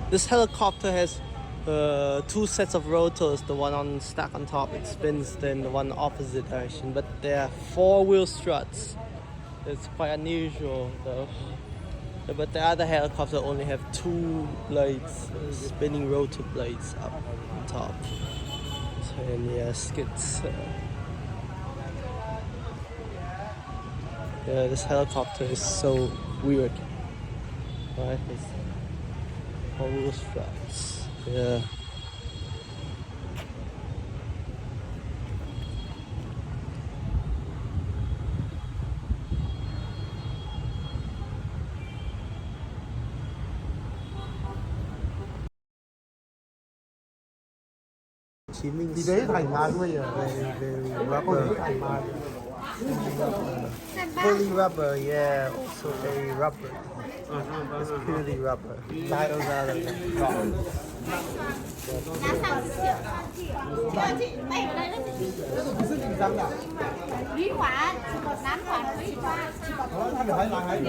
This helicopter has two sets of rotors. The one on stack on top it spins, then the one opposite direction. But there are four-wheel struts. It's quite unusual though. But the other helicopter only have two blades, spinning rotor blades up on top. And yes, it's yeah, this helicopter is so weird, right? It's four-wheel struts. Yeah. Thì đấy thành mà thôi à, về rubber. Fully rubber, yeah, also very rubber. It's purely rubber. Titles are like rock. 是紧张的。旅馆，南馆旅馆。他们还你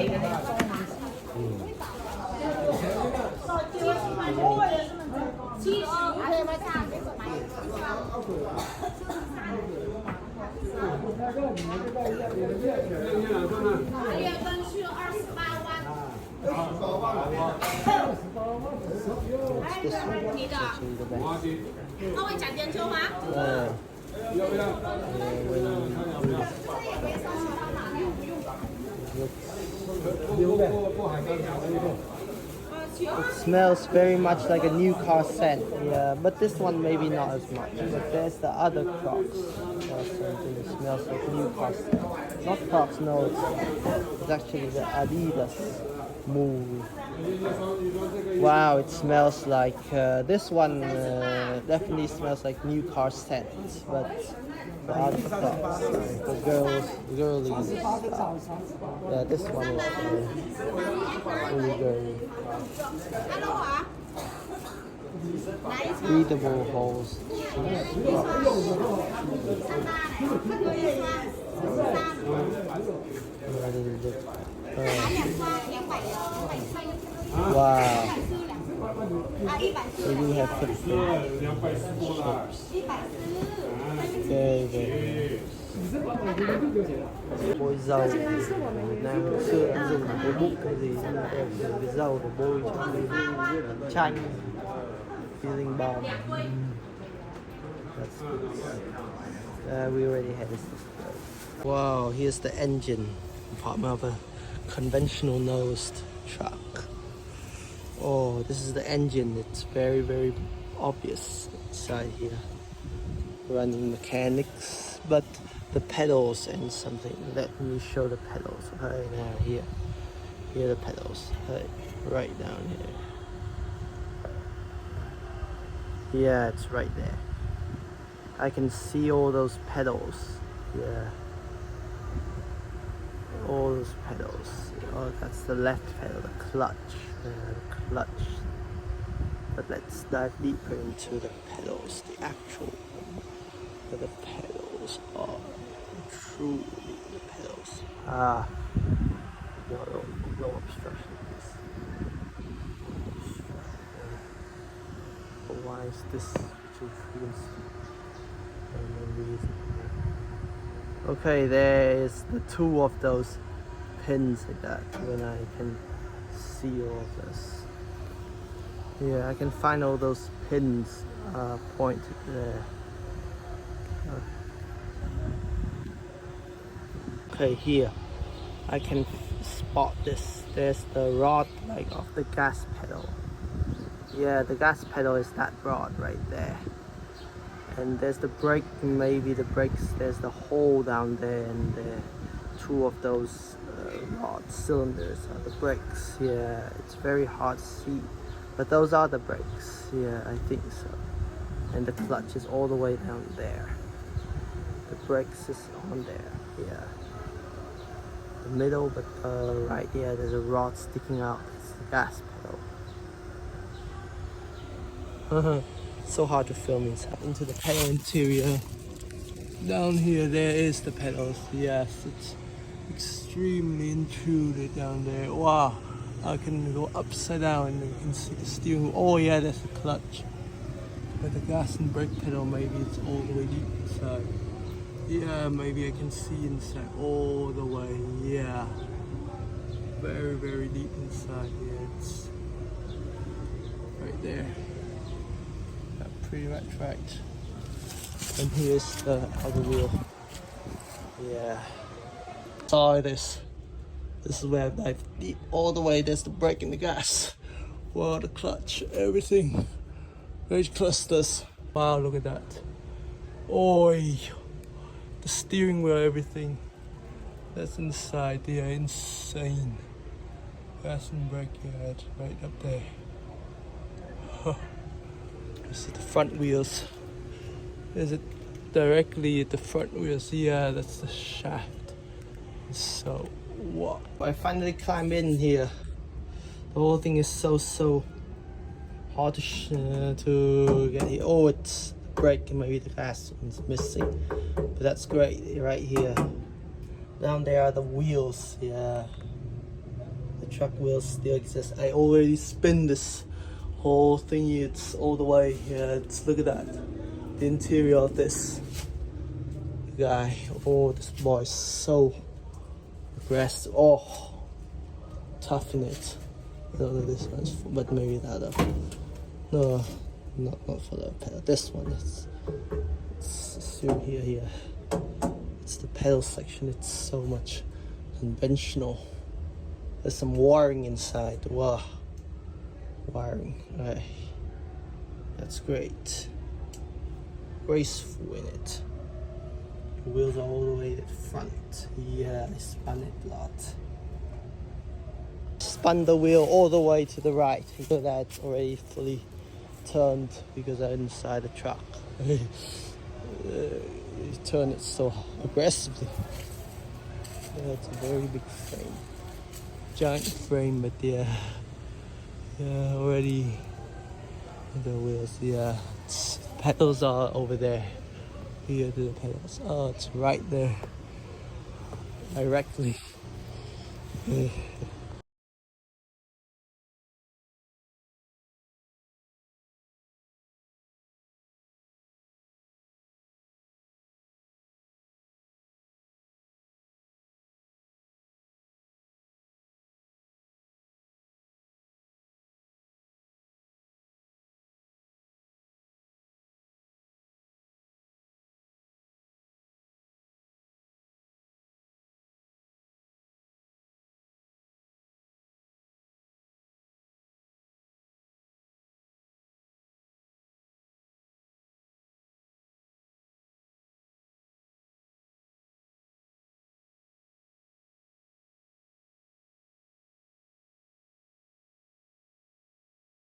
的，他会讲电车吗？ It smells very much like a new car scent, yeah, but this one maybe not as much. But there's the other Crocs. Something that smells like new car scent. Not Crocs, no, it's actually the Adidas Move. Wow, it smells like this one definitely smells like new car scent, but the other Crocs, the girly stuff. Yeah, this one is really girly. Breathable holes. Wow. They do have different shapes. Very, very bôi dầu Việt Nam hồi xưa đã dùng cái bút cái gì cái dầu để bôi cho cái chanh feeling bomb. That's good. We already had this. Wow, here's the engine compartment of a conventional nosed truck. Oh, this is the engine. It's very, very obvious inside here. Running mechanics, but the pedals and something. Let me show the pedals. Right now, here. Here are the pedals. Right down here. Yeah, it's right there. I can see all those pedals. Yeah. All those pedals. Oh, that's the left pedal, the clutch. The clutch. But let's dive deeper into the pedals, the actual one. But the pedals are truly the pedals. No obstructions. But why is this too frequency? No reason. Okay, there is the two of those pins like that when I can see all of this. Yeah, I can find all those pins pointed there. Okay, here I can spot this. There's the rod like of the gas pedal. Yeah, the gas pedal is that rod right there. And there's the brake, maybe the brakes, there's the hole down there, and the two of those rod cylinders are the brakes. Yeah, it's very hard to see, but those are the brakes. Yeah, I think so. And the clutch is all the way down there. The brakes is on there. Yeah. The middle, but right here there's a rod sticking out. It's the gas pedal. So hard to film inside. Into the pedal interior. Down here there is the pedals. Yes, it's extremely intruded down there. Wow, I can go upside down and you can see the steering wheel. Oh yeah, there's the clutch. But the gas and brake pedal, maybe it's all the way deep inside. Yeah, maybe I can see inside all the way. Yeah, very, very deep inside. Yeah, it's right there. Yeah, pretty much right. And here's the other wheel. Yeah. Saw this. This is where I dive deep all the way. There's the brake and the gas. Wow, the clutch, everything. Great clusters. Wow, look at that. Oi. The steering wheel, everything. That's inside. They are insane. Gas and brake, yeah, it's right up there. This is the front wheels. Is it directly at the front wheels? Yeah, that's the shaft. So, wow. I finally climbed in here. The whole thing is so hard to get here. Oh, it's the brake and maybe the gas one's missing. But that's great, right here. Down there are the wheels, yeah. The truck wheels still exist. I already spin this whole thing. It's all the way. Yeah, look at that. The interior of this guy. Oh, this boy is so aggressive. Oh, tough in it. I don't know this one's for, but maybe the other. No, not for the pedal. This one is. Assume here. It's the pedal section. It's so much conventional. There's some wiring inside. Wow, wiring. Right. That's great. Graceful in it. The wheels are all the way to the front. Yeah, I spun it a lot. Spun the wheel all the way to the right. So that's already fully turned because I'm inside the truck. You turn it so aggressively. Yeah, it's a very big frame. Giant frame, but yeah, already the wheels, yeah. Pedals are over there. Here are the pedals. Oh, it's right there. Directly.